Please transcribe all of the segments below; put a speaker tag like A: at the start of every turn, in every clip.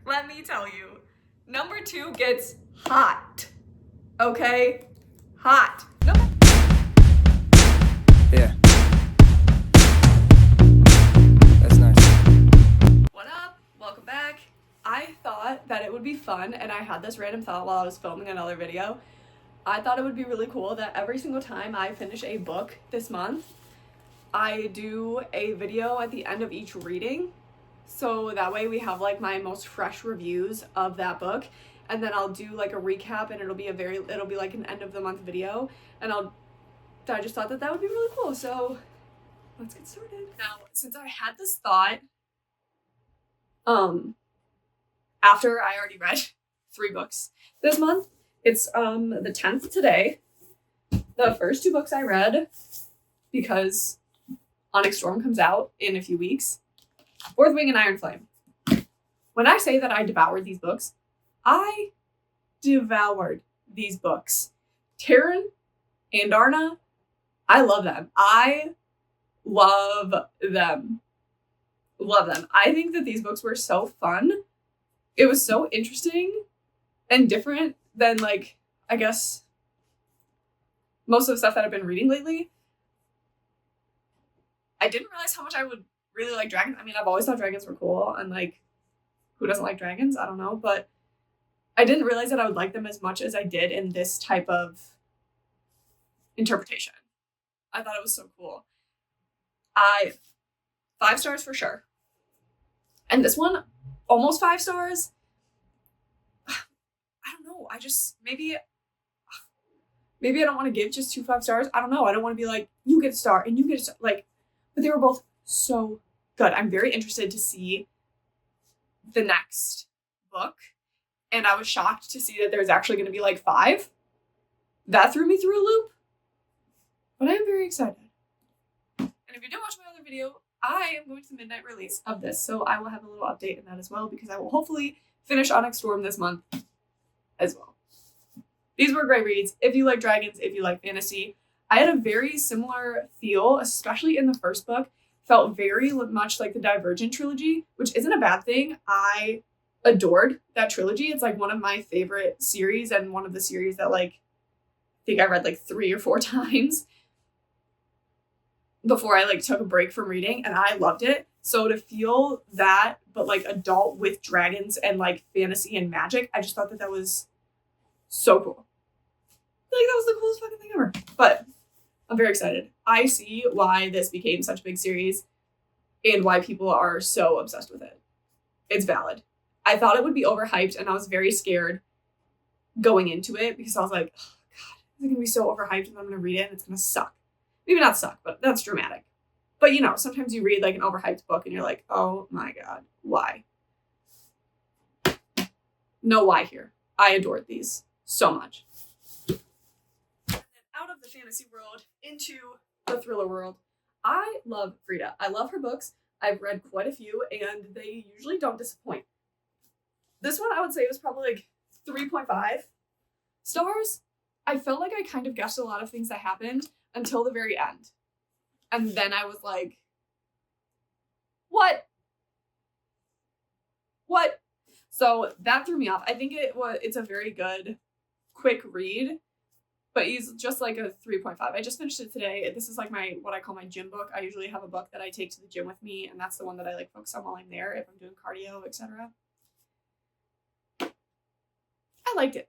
A: Let me tell you. Number 2 gets hot. Okay? Hot.
B: Yeah. That's nice.
A: What up? Welcome back. I thought that it would be fun, and I had this random thought while I was filming another video. I thought it would be really cool that every single time I finish a book this month, I do a video at the end of each reading. So that way we have like my most fresh reviews of that book, and then I'll do like a recap, and it'll be like an end of the month video, and I just thought that would be really cool. So let's get started. Now, since I had this thought, after I already read 3 books this month, it's the 10th today. The first 2 books I read, because Onyx Storm comes out in a few weeks, Fourth Wing and Iron Flame. When I say that I devoured these books, I devoured these books. Taryn and Darna, I love them. I love them. Love them. I think that these books were so fun. It was so interesting and different than, like, I guess, most of the stuff that I've been reading lately. I didn't realize how much I would really like dragons. I mean, I've always thought dragons were cool, and, like, who doesn't like dragons? I don't know, but I didn't realize that I would like them as much as I did in this type of interpretation. I thought it was so cool. 5 stars for sure. And this one, almost 5 stars. I don't know. Maybe I don't want to give just 2 5 stars. I don't know. I don't want to be like, you get a star and you get a star. Like, but they were both so good. I'm very interested to see the next book. And I was shocked to see that there's actually going to be like 5. That threw me through a loop. But I am very excited. And if you didn't watch my other video, I am going to the midnight release of this. So I will have a little update in that as well, because I will hopefully finish Onyx Storm this month as well. These were great reads. If you like dragons, if you like fantasy, I had a very similar feel, especially in the first book. Felt very much like the Divergent trilogy, which isn't a bad thing. I adored that trilogy. It's like one of my favorite series, and one of the series that, like, I think I read like 3 or 4 times before I like took a break from reading, and I loved it. So to feel that, but like adult with dragons and like fantasy and magic, I just thought that was so cool. I feel like that was the coolest fucking thing ever. But I'm very excited. I see why this became such a big series and why people are so obsessed with it. It's valid. I thought it would be overhyped, and I was very scared going into it, because I was like, oh God, it's going to be so overhyped, and I'm going to read it and it's going to suck. Maybe not suck, but that's dramatic. But, you know, sometimes you read like an overhyped book and you're like, oh my God, why? No why here. I adored these so much. And then out of the fantasy world into the thriller world, I love Frida. I love her books. I've read quite a few, and they usually don't disappoint. This one I would say was probably like 3.5 stars. I felt like I kind of guessed a lot of things that happened until the very end. And then I was like, what? So that threw me off. I think it's a very good, quick read, but he's just like a 3.5. I just finished it today. This is like what I call my gym book. I usually have a book that I take to the gym with me, and that's the one that I like focus on while I'm there, if I'm doing cardio, etc. I liked it.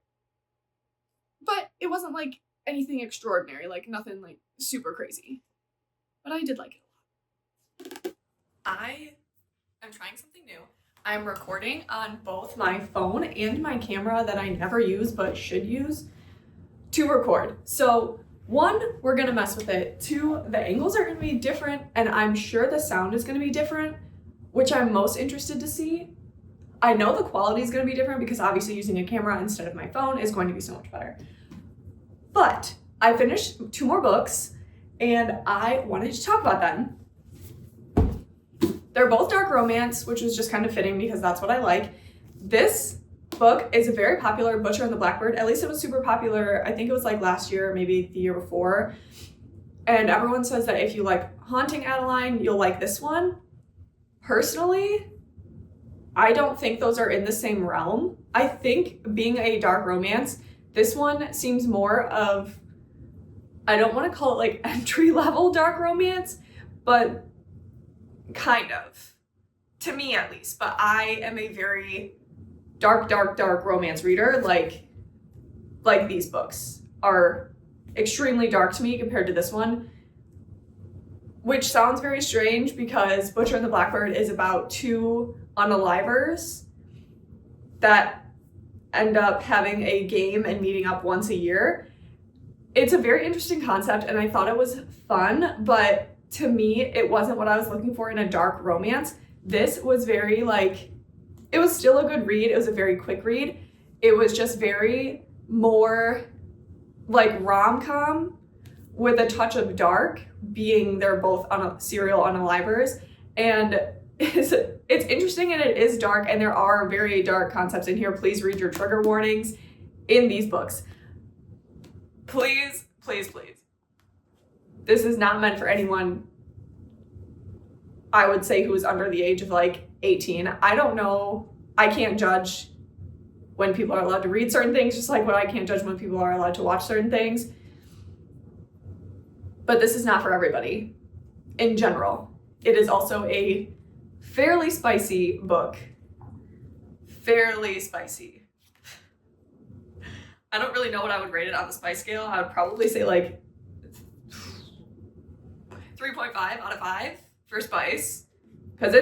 A: But it wasn't like anything extraordinary, like nothing like super crazy. But I did like it a lot. I am trying something new. I'm recording on both my phone and my camera that I never use but should use to record. So 1, we're gonna mess with it. 2, the angles are gonna be different, and I'm sure the sound is gonna be different, which I'm most interested to see. I know the quality is gonna be different, because obviously using a camera instead of my phone is going to be so much better. But I finished 2 more books, and I wanted to talk about them. They're both dark romance, which was just kind of fitting because that's what I like. This book is a very popular, Butcher and the Blackbird. At least it was super popular. I think it was like last year, maybe the year before. And everyone says that if you like Haunting Adeline, you'll like this one. Personally, I don't think those are in the same realm. I think being a dark romance, this one seems more of, I don't want to call it like entry level dark romance, but kind of, to me at least. But I am a very dark romance reader. Like these books are extremely dark to me compared to this one, which sounds very strange because Butcher and the Blackbird is about two unalivers that end up having a game and meeting up once a year. It's a very interesting concept and I thought it was fun, but to me, it wasn't what I was looking for in a dark romance. This was very like, it was still a good read. It was a very quick read. It was just very more like rom-com with a touch of dark, being they're both serial unalivers. And it's interesting and it is dark and there are very dark concepts in here. Please read your trigger warnings in these books. Please, please, please. This is not meant for anyone, I would say, who is under the age of like 18. I don't know. I can't judge when people are allowed to read certain things, just like what I can't judge when people are allowed to watch certain things. But this is not for everybody in general. It is also a fairly spicy book. Fairly spicy. I don't really know what I would rate it on the spice scale. I would probably say like 3.5 out of 5 for spice, because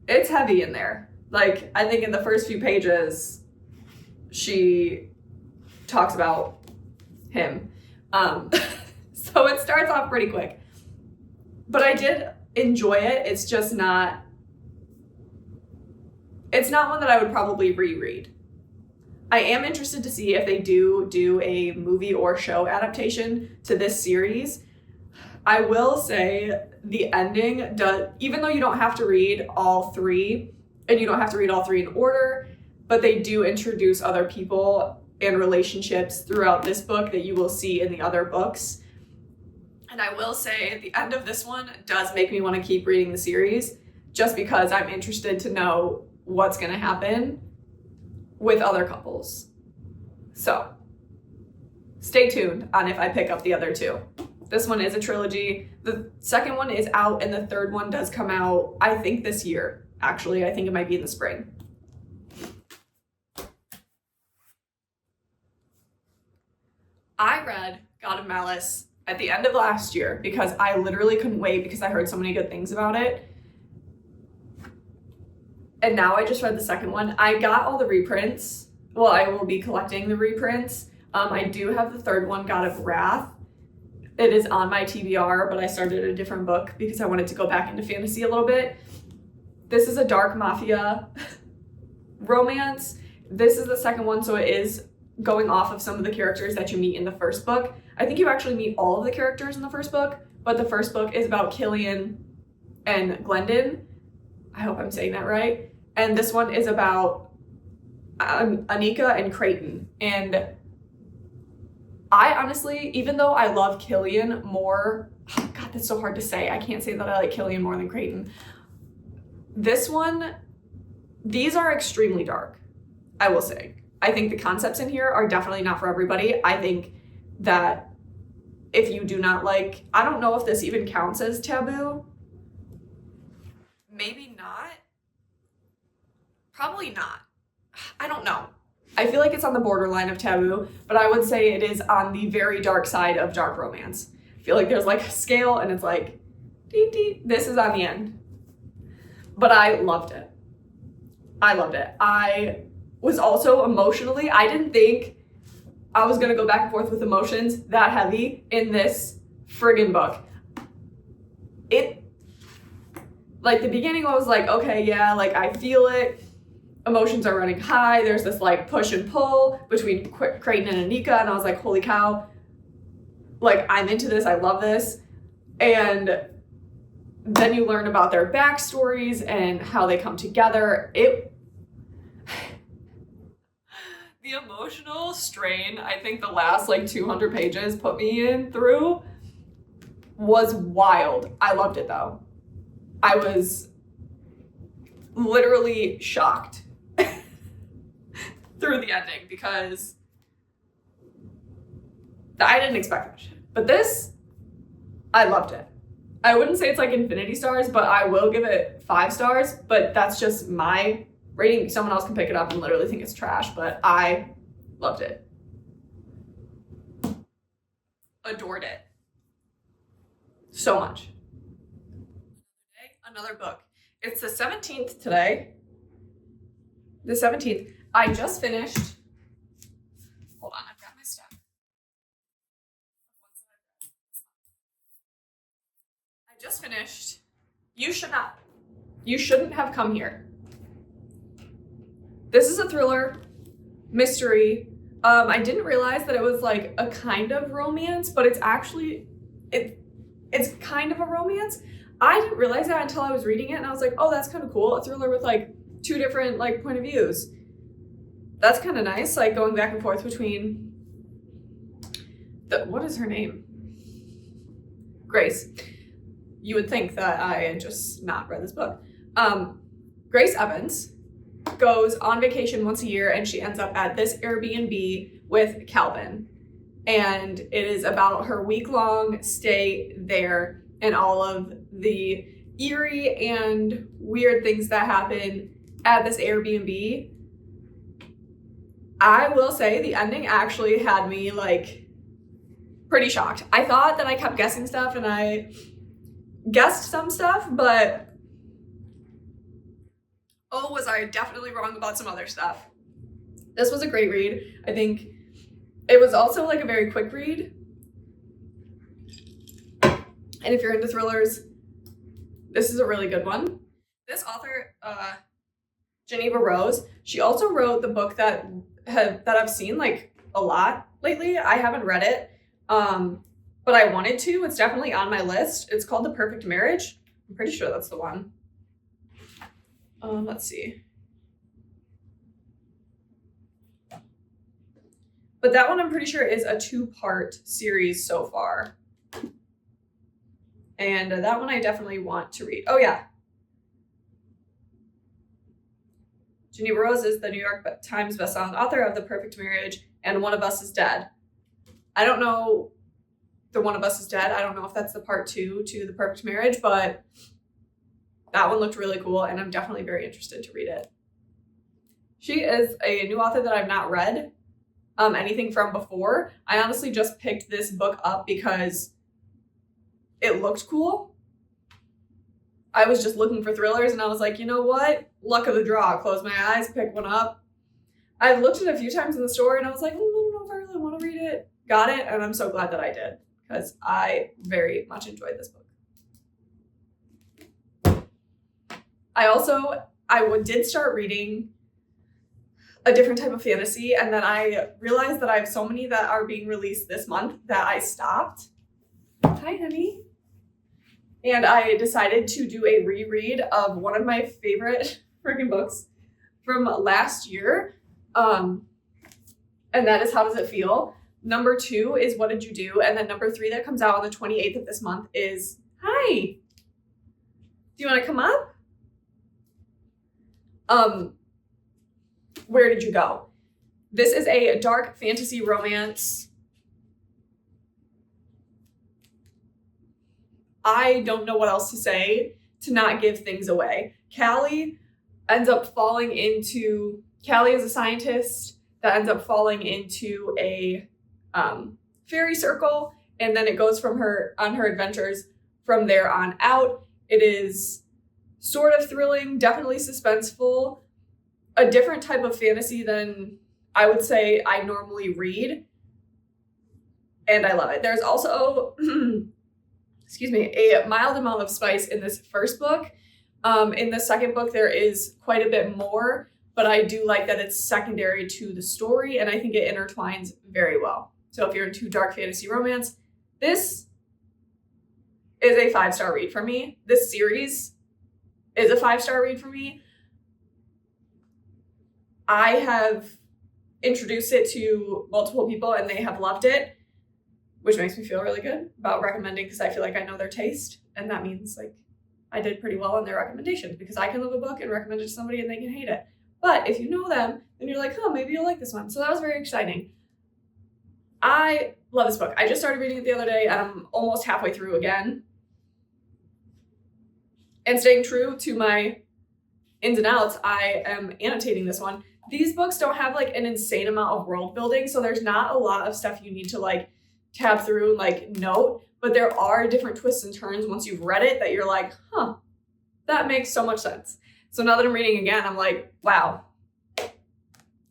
A: it's heavy in there. Like, I think in the first few pages, she talks about him. So it starts off pretty quick. But I did enjoy it. It's just not, it's not one that I would probably reread. I am interested to see if they do a movie or show adaptation to this series. I will say the ending does, even though you don't have to read all three, and you don't have to read all three in order, but they do introduce other people and relationships throughout this book that you will see in the other books. And I will say the end of this one does make me want to keep reading the series, just because I'm interested to know what's going to happen with other couples. So stay tuned on if I pick up the other two. This one is a trilogy. The second one is out and the third one does come out, I think, this year. Actually, I think it might be in the spring. I read God of Malice at the end of last year because I literally couldn't wait because I heard so many good things about it. And now I just read the second one. I got all the reprints. Well, I will be collecting the reprints. I do have the third one, God of Wrath. It is on my TBR, but I started a different book because I wanted to go back into fantasy a little bit. This is a dark mafia romance. This is the second one, so it is going off of some of the characters that you meet in the first book. I think you actually meet all of the characters in the first book, but the first book is about Killian and Glendon. I hope I'm saying that right. And this one is about Anika and Creighton. And I honestly, even though I love Killian more, oh God, that's so hard to say. I can't say that I like Killian more than Creighton. This one, these are extremely dark, I will say. I think the concepts in here are definitely not for everybody. I think that if you do not like, I don't know if this even counts as taboo. Maybe not. Probably not. I don't know. I feel like it's on the borderline of taboo, but I would say it is on the very dark side of dark romance. I feel like there's like a scale and it's like, dee dee, this is on the end. But I loved it. I loved it. I was also emotionally, I didn't think I was gonna go back and forth with emotions that heavy in this friggin' book. It, like the beginning I was like, okay, yeah, like I feel it. Emotions are running high. There's this like push and pull between Creighton and Anika, and I was like, holy cow, like I'm into this, I love this. And then you learn about their backstories and how they come together. The emotional strain, I think the last like 200 pages put me in through was wild. I loved it though. I was literally shocked through the ending because I didn't expect that shit. But this, I loved it. I wouldn't say it's like infinity stars, but I will give it 5 stars, but that's just my rating. Someone else can pick it up and literally think it's trash, but I loved it. Adored it. So much. Another book. It's the 17th today. The 17th. I just finished. Hold on, I've got my stuff. I just finished. You shouldn't have come here. This is a thriller, mystery. I didn't realize that it was like a kind of romance, but it's actually, it's kind of a romance. I didn't realize that until I was reading it, and I was like, oh, that's kind of cool. A thriller with like 2 different like point of views. That's kind of nice, like going back and forth between what is her name? Grace. You would think that I had just not read this book. Grace Evans goes on vacation once a year, and she ends up at this Airbnb with Calvin. And it is about her week-long stay there and all of the eerie and weird things that happen at this Airbnb. I will say the ending actually had me like pretty shocked. I thought that I kept guessing stuff, and I guessed some stuff, but oh, was I definitely wrong about some other stuff. This was a great read. I think it was also like a very quick read. And if you're into thrillers, this is a really good one. This author, Geneva Rose, she also wrote the book that I've seen like a lot lately. I haven't read it, but I wanted to. It's definitely on my list. It's called The Perfect Marriage. I'm pretty sure that's the one. Let's see. But that one I'm pretty sure is a 2-part series so far. And that one I definitely want to read. Oh yeah. Geneva Rose is the New York Times bestselling author of The Perfect Marriage and One of Us is Dead. I don't know the One of Us is Dead. I don't know if that's the part 2 to The Perfect Marriage, but that one looked really cool, and I'm definitely very interested to read it. She is a new author that I've not read anything from before. I honestly just picked this book up because it looked cool. I was just looking for thrillers, and I was like, you know what? Luck of the draw. Close my eyes, pick one up. I've looked at it a few times in the store, and I was like, I don't know if I really want to read it. Got it, and I'm so glad that I did because I very much enjoyed this book. I did start reading a different type of fantasy, and then I realized that I have so many that are being released this month that I stopped. Hi, honey. And I decided to do a reread of one of my favorite freaking books from last year. And that is How Does It Feel? Number 2 is What Did You Do? And then number 3 that comes out on the 28th of this month is Hi. Do you want to come up? Where Did You Go? This is a dark fantasy romance. I don't know what else to say to not give things away. Callie is a scientist that ends up falling into a fairy circle, and then it goes from her on her adventures from there on out. It is sort of thrilling, definitely suspenseful, a different type of fantasy than I would say I normally read, and I love it. There's also a mild amount of spice in this first book. In the second book, there is quite a bit more, but I do like that it's secondary to the story, and I think it intertwines very well. So if you're into dark fantasy romance, this is a 5-star read for me. This series is a 5-star read for me. I have introduced it to multiple people, and they have loved it, which makes me feel really good about recommending because I feel like I know their taste, and that means like I did pretty well on their recommendations because I can love a book and recommend it to somebody and they can hate it. But if you know them, then you're like, maybe you'll like this one. So that was very exciting. I love this book. I just started reading it the other day and I'm almost halfway through again. And staying true to my ins and outs, I am annotating this one. These books don't have like an insane amount of world building, so there's not a lot of stuff you need to like tab through and like note, but there are different twists and turns once you've read it that you're like, that makes so much sense. So now that I'm reading again, I'm like, wow.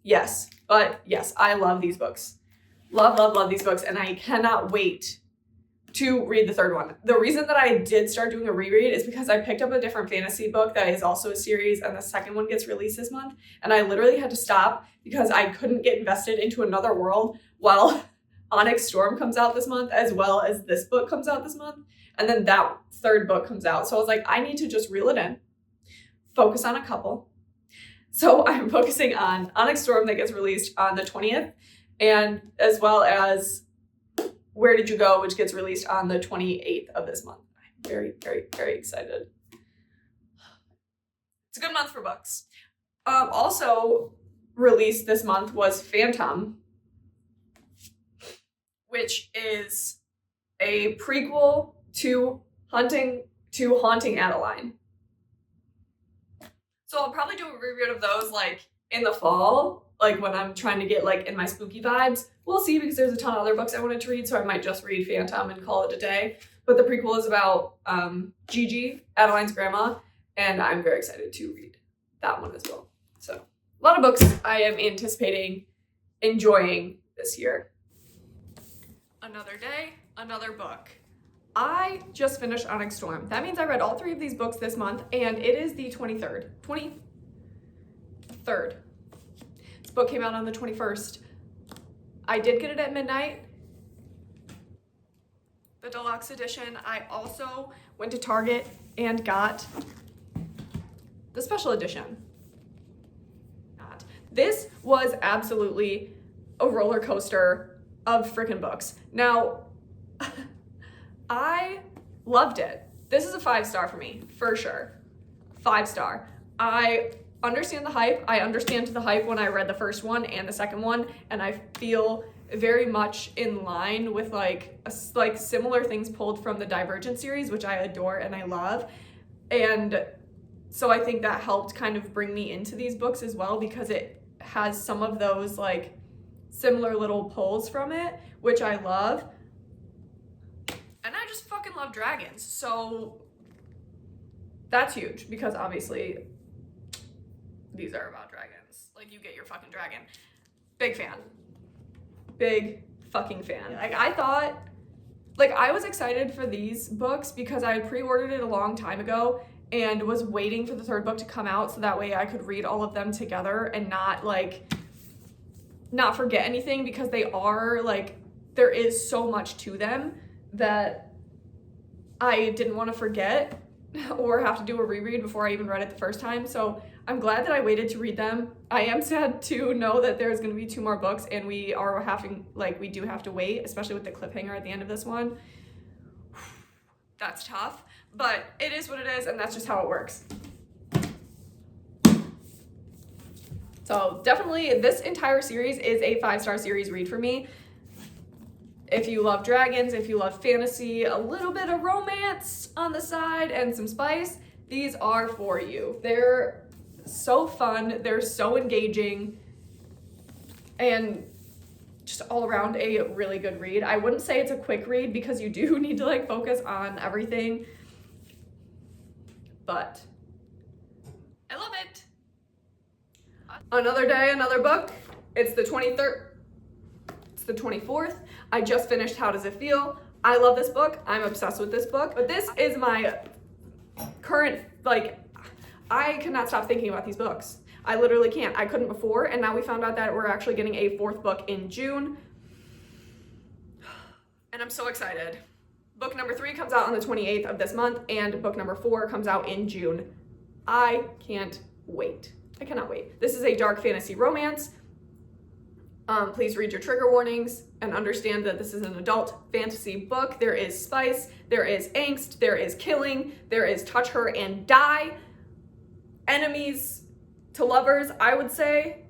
A: Yes, I love these books. Love these books, and I cannot wait to read the third one. The reason that I did start doing a reread is because I picked up a different fantasy book that is also a series, and the second one gets released this month, and I literally had to stop because I couldn't get invested into another world while Onyx Storm comes out this month, as well as this book comes out this month, and then that third book comes out. So I was like, I need to just reel it in, focus on a couple. So I'm focusing on Onyx Storm that gets released on the 20th, and as well as Where Did You Go, which gets released on the 28th of this month. I'm very, very, very excited. It's a good month for books. Also released this month was Phantom, which is a prequel to Haunting Adeline. So I'll probably do a reread of those like in the fall, like when I'm trying to get like in my spooky vibes. We'll see, because there's a ton of other books I wanted to read, so I might just read Phantom and call it a day. But the prequel is about Gigi, Adeline's grandma, and I'm very excited to read that one as well. So a lot of books I am anticipating enjoying this year. Another day, another book. I just finished Onyx Storm. That means I read all 3 of these books this month, and it is the 23rd. This book came out on the 21st. I did get it at midnight, the deluxe edition. I also went to Target and got the special edition. This was absolutely a roller coaster of freaking books. Now, I loved it. This is a 5-star for me, for sure. 5-star. I understand the hype. I understand the hype when I read the first one and the second one, and I feel very much in line with like similar things pulled from the Divergent series, which I adore and I love. And so I think that helped kind of bring me into these books as well, because it has some of those like similar little pulls from it, which I love. And I just fucking love dragons. So that's huge, because obviously these are about dragons. Like, you get your fucking dragon. Big fan. Big fucking fan. Like, I was excited for these books because I had pre-ordered it a long time ago and was waiting for the third book to come out so that way I could read all of them together and not forget anything, because they are like, there is so much to them that I didn't want to forget or have to do a reread before I even read it the first time. So I'm glad that I waited to read them. I am sad to know that there's going to be 2 more books, and we do have to wait, especially with the cliffhanger at the end of this one. That's tough, but it is what it is, and that's just how it works. So definitely this entire series is a 5-star series read for me. If you love dragons, if you love fantasy, a little bit of romance on the side, and some spice, these are for you. They're so fun, they're so engaging, and just all around a really good read. I wouldn't say it's a quick read because you do need to like focus on everything, but I love it. Another day, another book. It's the 23rd. It's the 24th. I just finished How Does It Feel? I love this book. I'm obsessed with this book. But this is my current, I cannot stop thinking about these books. I literally can't. I couldn't before, and now we found out that we're actually getting a 4th book in June. And I'm so excited. Book number 3 comes out on the 28th of this month, and book number 4 comes out in June. I can't wait. I cannot wait. This is a dark fantasy romance. Please read your trigger warnings and understand that this is an adult fantasy book. There is spice, there is angst, there is killing, there is touch her and die. Enemies to lovers, I would say.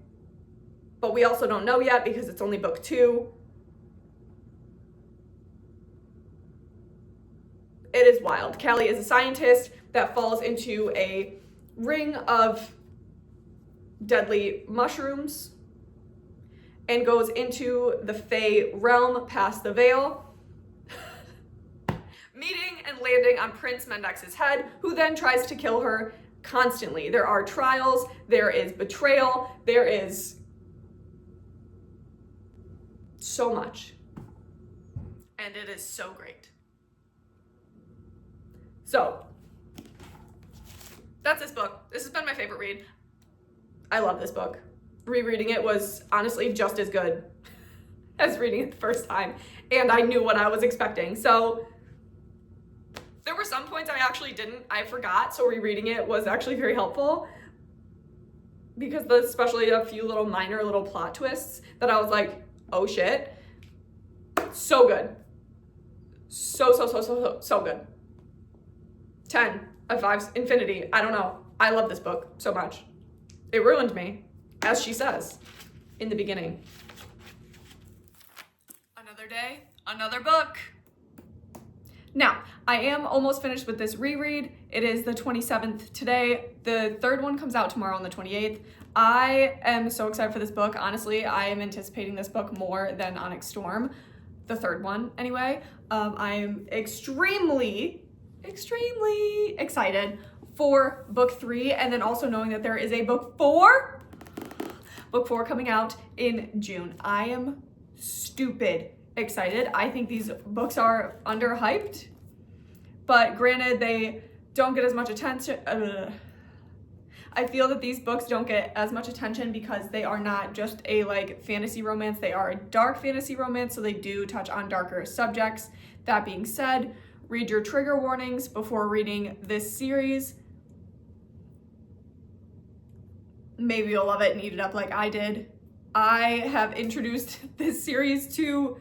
A: But we also don't know yet because it's only book 2. It is wild. Callie is a scientist that falls into a ring of deadly mushrooms and goes into the Fae realm past the veil, meeting and landing on Prince Mendex's head, who then tries to kill her constantly. There are trials, there is betrayal, there is so much. And it is so great. So, that's this book. This has been my favorite read. I love this book. Rereading it was honestly just as good as reading it the first time, and I knew what I was expecting. So there were some points I forgot, so rereading it was actually very helpful because especially a few minor little plot twists that I was like, oh shit. So good. So good. 10 out of 5, infinity. I don't know. I love this book so much. It ruined me, as she says in the beginning. Another day, another book. Now, I am almost finished with this reread. It is the 27th today. The third one comes out tomorrow on the 28th. I am so excited for this book. Honestly, I am anticipating this book more than Onyx Storm, the third one anyway. I am extremely excited for book 3, and then also knowing that there is a book 4 coming out in June. I am stupid excited. I think these books are underhyped, but granted, they don't get as much attention. I feel that these books don't get as much attention because they are not just a fantasy romance, they are a dark fantasy romance, so they do touch on darker subjects. That being said, read your trigger warnings before reading this series. Maybe you'll love it and eat it up like I did. I have introduced this series to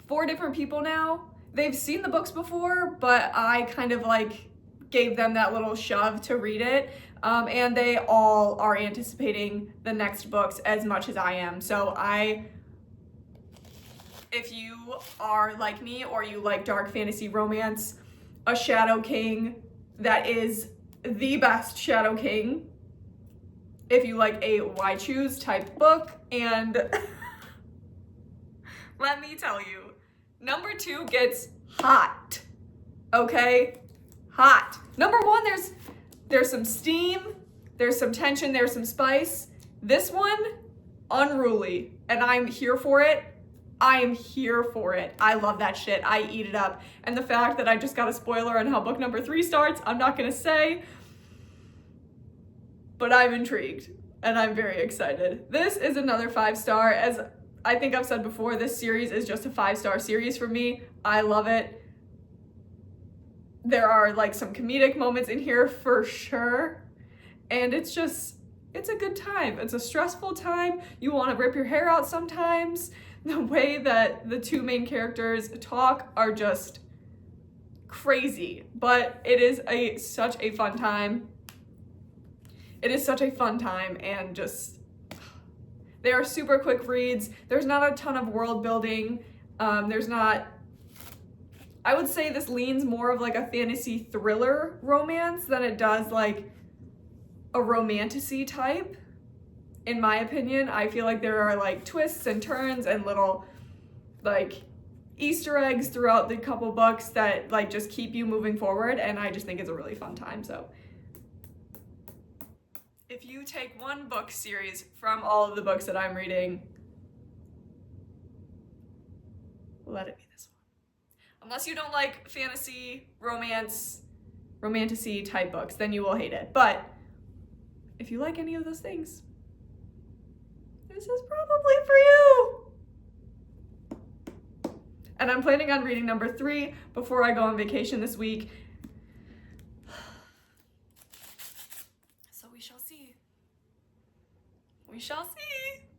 A: 4 different people now. They've seen the books before, but I kind of gave them that little shove to read it. And they all are anticipating the next books as much as I am. So if you are like me or you like dark fantasy romance, a Shadow King that is the best Shadow King, if you like a Why Choose type book, and let me tell you, number 2 gets hot, okay? Hot. Number 1, there's some steam, there's some tension, there's some spice. This one, unruly, and I'm here for it. I am here for it. I love that shit. I eat it up. And the fact that I just got a spoiler on how book number 3 starts, I'm not gonna say, but I'm intrigued and I'm very excited. This is another 5-star. As I think I've said before, this series is just a 5-star series for me. I love it. There are some comedic moments in here for sure. And it's a good time. It's a stressful time. You want to rip your hair out sometimes. The way that the 2 main characters talk are just crazy, but it is such a fun time. It is such a fun time, and they are super quick reads. There's not a ton of world building. I would say this leans more of a fantasy thriller romance than it does a romantasy type. In my opinion, I feel like there are twists and turns and little Easter eggs throughout the couple books that just keep you moving forward, and I just think it's a really fun time. So if you take one book series from all of the books that I'm reading, let it be this one. Unless you don't like fantasy, romance, romantasy type books, then you will hate it. But if you like any of those things, this is probably for you. And I'm planning on reading number 3 before I go on vacation this week. So we shall see. We shall see.